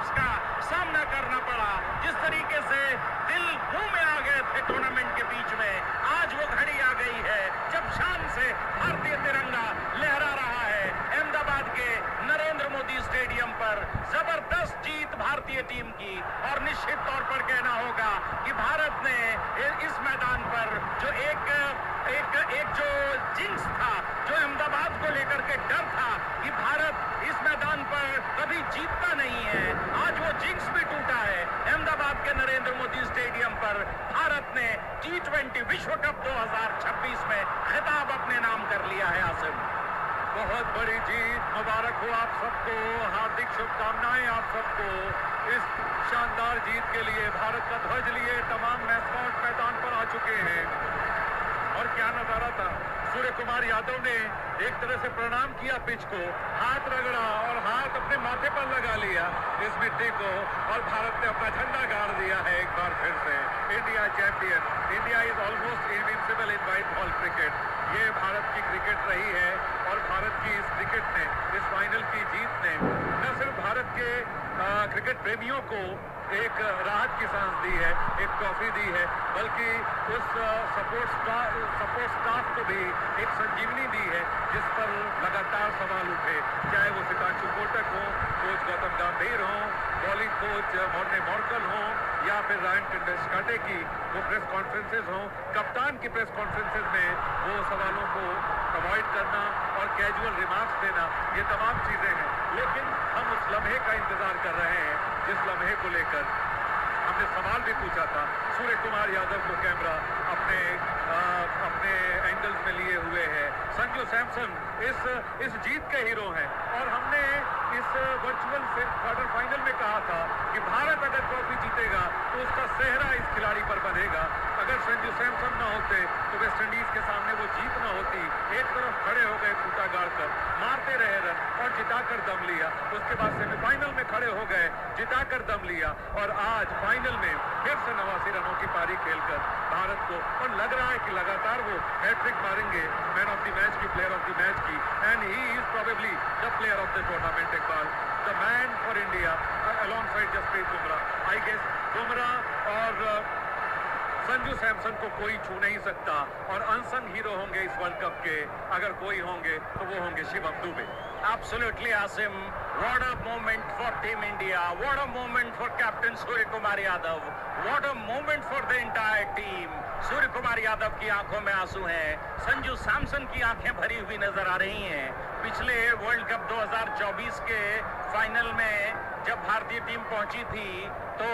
Hiccups का सामना करना पड़ा। जिस तरीके से दिल मुंह में आ गए थे टूर्नामेंट के बीच में, आज वो घड़ी आ गई है जब शान से भारतीय तिरंगा लहरा रहा है। अहमदाबाद के नरेंद्र मोदी स्टेडियम पर जबरदस्त जीत भारतीय टीम की, और निश्चित तौर पर कहना होगा कि भारत ने इस मैदान पर जो एक जो जिंक्स था, जो अहमदाबाद को लेकर के डर था कि भारत इस मैदान पर कभी जीतता नहीं है, आज वो जिंक्स भी टूटा है। अहमदाबाद के नरेंद्र मोदी स्टेडियम पर भारत ने T20 विश्व कप 2026 में खिताब अपने नाम कर लिया है। आसिम, बहुत बड़ी जीत, मुबारक हो आप सबको, हार्दिक शुभकामनाएं आप सबको इस शानदार जीत के लिए। भारत का ध्वज लिए तमाम मैस्कॉट मैदान पर आ चुके हैं, और क्या नजारा था। सूर्य कुमार यादव ने एक तरह से प्रणाम किया पिच को, हाथ रगड़ा और हाथ अपने माथे पर लगा लिया इस मिट्टी को, और भारत ने अपना झंडा गाड़ दिया है एक बार फिर से। India champion, India is almost invincible in white ball cricket. ये भारत की क्रिकेट रही है, और भारत की इस क्रिकेट ने, इस फाइनल की जीत ने न सिर्फ भारत के क्रिकेट प्रेमियों को एक राहत की सांस दी है, एक ट्रॉफी दी है, बल्कि उस सपोर्ट स्टाफ को भी एक संजीवनी दी है जिस पर लगातार सवाल उठे, चाहे वो सितांशु कोटक हो, कोच गौतम गंभीर हो, बॉलिंग कोच मॉर्ने मॉर्कल हो, या फिर रायन टेंडुलकर की वो प्रेस कॉन्फ्रेंसेज हो। कप्तान की प्रेस कॉन्फ्रेंसेज में वो सवालों को अवॉइड करना और कैजुअल रिमार्क्स देना, ये तमाम चीजें हैं। लेकिन हम उस लम्हे का इंतजार कर रहे हैं जिस लम्हे को लेकर हमने सवाल भी पूछा था। सूर्य कुमार यादव को कैमरा अपने एंगल्स में लिए हुए है। संजू सैमसन इस जीत के हीरो हैं, और हमने इस वर्चुअल क्वार्टर फाइनल में कहा था कि भारत अगर ट्रॉफी जीतेगा तो उसका सेहरा इस खिलाड़ी पर बनेगा। अगर संजू सैमसन न होते तो वेस्ट इंडीज के सामने वो जीत न होती। एक तरफ खड़े हो गए खूंटा गाड़कर, मारते रहे रन और जिताकर दम लिया। उसके बाद सेमीफाइनल में खड़े हो गए, जिताकर दम लिया, और आज फाइनल में फिर से 89 रनों की पारी खेलकर भारत को, और लग रहा है कि लगातार वो हैट्रिक मारेंगे मैन ऑफ द मैच की, प्लेयर ऑफ द मैच की, and he is probably the player of the tournament. Iqbal, the man for India alongside Jasprit Bumrah. I guess Bumrah और संजू सैमसन को कोई छू नहीं सकता, और अनसंग हीरो होंगे इस वर्ल्ड कप के, अगर कोई होंगे तो वो होंगे Shivam Dubey. Absolutely, Asim. What a moment for Team India. What a moment for Captain Surya Kumar Yadav. What a moment for the entire team. Surya Kumar Yadav की आंखों में आंसू हैं। संजू सैमसन की आंखें भरी हुई नजर आ रही हैं। पिछले वर्ल्ड कप 2024 के फाइनल में जब भारतीय टीम पहुंची थी तो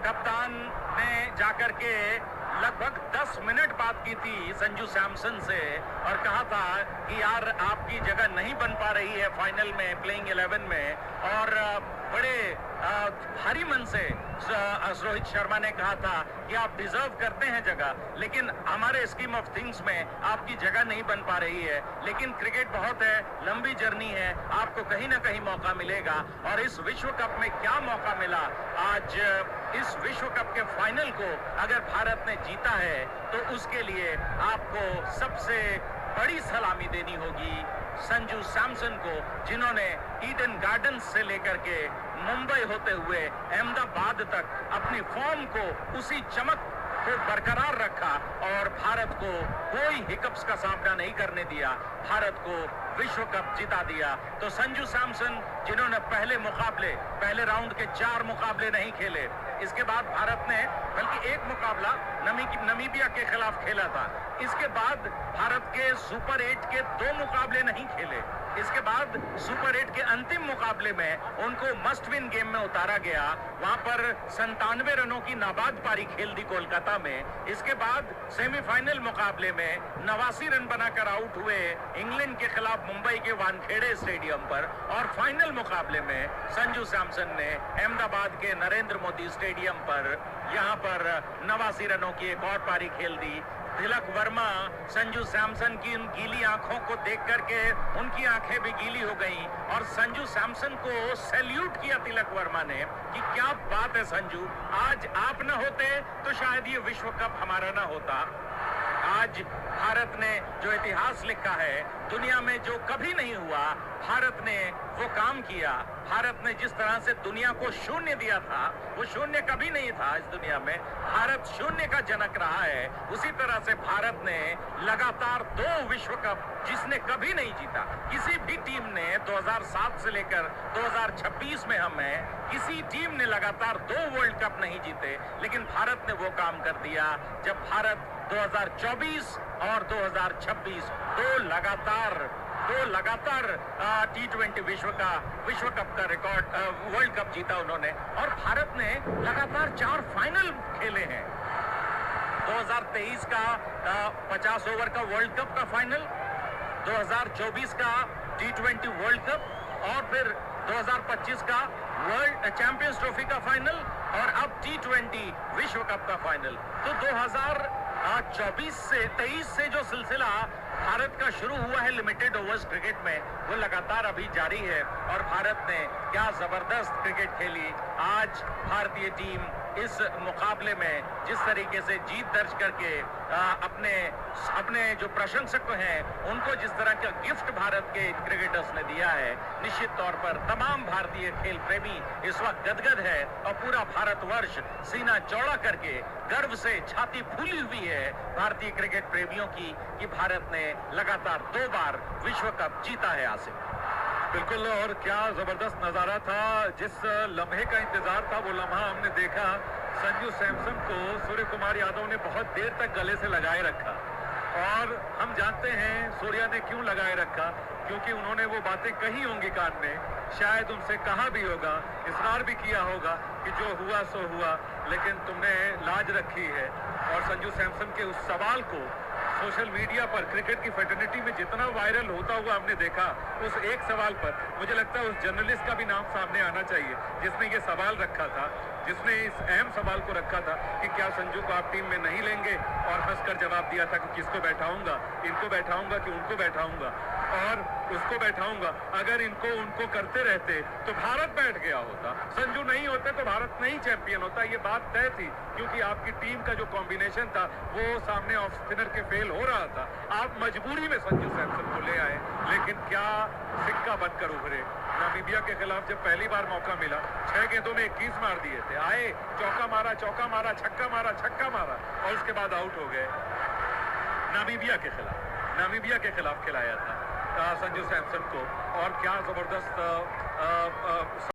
कप्तान ने जाकर के लगभग 10 मिनट बात की थी संजू सैमसन से, और कहा था कि यार आपकी जगह नहीं बन पा रही है फाइनल में, प्लेइंग 11 में, और बड़े भारी मन से रोहित शर्मा ने कहा था कि आप डिजर्व करते हैं जगह, लेकिन हमारे स्कीम ऑफ थिंग्स में आपकी जगह नहीं बन पा रही है। लेकिन क्रिकेट बहुत है, लंबी जर्नी है, आपको कहीं ना कहीं मौका मिलेगा, और इस विश्व कप में क्या मौका मिला आज। इस विश्व कप के फाइनल को अगर भारत ने जीता है तो उसके लिए आपको सबसे बड़ी सलामी देनी होगी संजू सैमसन को, जिन्होंने ईडन गार्डन्स से लेकर के मुंबई होते हुए अहमदाबाद तक अपनी फॉर्म को, उसी चमक को बरकरार रखा, और भारत को कोई हिकअप्स का सामना नहीं करने दिया, भारत को विश्व कप जिता दिया। तो संजू सैमसन, जिन्होंने पहले राउंड के 4 मुकाबले नहीं खेले, इसके बाद भारत ने बल्कि एक मुकाबला नमीबिया के खिलाफ खेला था, इसके बाद भारत के सुपर 8 के 2 मुकाबले नहीं खेले, इसके बाद सुपर 8 के अंतिम मुकाबले में उनको मस्ट विन गेम में उतारा गया, वहां पर 97 रनों की नाबाद पारी खेल दी कोलकाता में। इसके बाद सेमीफाइनल मुकाबले में 89 रन बनाकर आउट हुए इंग्लैंड के खिलाफ मुंबई के वानखेड़े स्टेडियम पर, और फाइनल मुकाबले में संजू सैमसन ने अहमदाबाद के नरेंद्र मोदी स्टेडियम पर यहां पर 89 रनों की एक और पारी खेल दी। तिलक वर्मा संजू सैमसन की उन गीली आंखों को देख करके उनकी आंखें भी गीली हो गईं, और संजू सैमसन को सैल्यूट किया तिलक वर्मा ने कि क्या बात है संजू, आज आप न होते तो शायद ये विश्व कप हमारा ना होता। आज भारत ने जो इतिहास लिखा है, दुनिया में जो कभी नहीं हुआ, भारत ने वो काम किया। भारत ने जिस तरह से दुनिया को शून्य दिया था, वो शून्य कभी नहीं था इस दुनिया में। भारत शून्य का जनक रहा है। उसी तरह से भारत ने लगातार 2 विश्व कप जिसने कभी नहीं जीता। किसी भी टीम ने 2007 से लेकर 2026 में हम हैं, किसी टीम ने लगातार 2 वर्ल्ड कप नहीं जीते, लेकिन भारत ने वो काम कर दिया जब भारत 2024 और 2026 दो लगातार T20 विश्व कप का रिकॉर्ड वर्ल्ड कप जीता उन्होंने। और भारत ने लगातार 4 फाइनल खेले हैं। 2023 का 50 ओवर का वर्ल्ड कप का फाइनल, 2024 का T20 वर्ल्ड कप और फिर 2025 का वर्ल्ड चैंपियंस ट्रॉफी का फाइनल और अब T20 विश्व कप का फाइनल। तो 2024 से 23 से जो सिलसिला भारत का शुरू हुआ है लिमिटेड ओवर्स क्रिकेट में, वो लगातार अभी जारी है। और भारत ने क्या जबरदस्त क्रिकेट खेली। आज भारतीय टीम इस मुकाबले में जिस तरीके से जीत दर्ज करके अपने जो प्रशंसक हैं उनको जिस तरह का गिफ्ट भारत के क्रिकेटर्स ने दिया है, निश्चित तौर पर तमाम भारतीय खेल प्रेमी इस वक्त गदगद है और पूरा भारतवर्ष सीना चौड़ा करके गर्व से छाती फूली हुई है भारतीय क्रिकेट प्रेमियों की कि भारत ने लगातार 2 बार विश्व कप जीता है। आसिफ बिल्कुल, और क्या जबरदस्त नजारा था। जिस लम्हे का इंतजार था वो लम्हा हमने देखा। संजू सैमसन को सूर्य कुमार यादव ने बहुत देर तक गले से लगाए रखा और हम जानते हैं सूर्या ने क्यों लगाए रखा, क्योंकि उन्होंने वो बातें कही होंगी कान में, शायद उनसे कहा भी होगा, इसरार भी किया होगा कि जो हुआ सो हुआ, लेकिन तुमने लाज रखी है। और संजू सैमसन के उस सवाल को सोशल मीडिया पर क्रिकेट की फेटर्निटी में जितना वायरल होता हुआ हमने देखा, उस एक सवाल पर मुझे लगता है उस जर्नलिस्ट का भी नाम सामने आना चाहिए जिसने ये सवाल रखा था, जिसने इस अहम सवाल को रखा था कि क्या संजू को आप टीम में नहीं लेंगे, और हंसकर जवाब दिया था कि किसको बैठाऊंगा, इनको बैठाऊंगा कि उनको बैठाऊंगा और उसको बैठाऊंगा। अगर इनको उनको करते रहते तो भारत बैठ गया होता, संजू नहीं होते तो भारत नहीं चैंपियन होता। ये बात तय थी, क्योंकि आपकी टीम का जो कॉम्बिनेशन था वो सामने ऑफ स्पिनर के फेल हो रहा था। आप मजबूरी में संजू सैमसन को ले आए, लेकिन क्या सिक्का बनकर उभरे। नामीबिया के खिलाफ जब पहली बार मौका मिला, 6 गेंदों में 21 मार दिए थे, आए चौका मारा, छक्का मारा और उसके बाद आउट हो गए। नामीबिया के खिलाफ खिलाया था संजू सैमसन को, और क्या जबरदस्त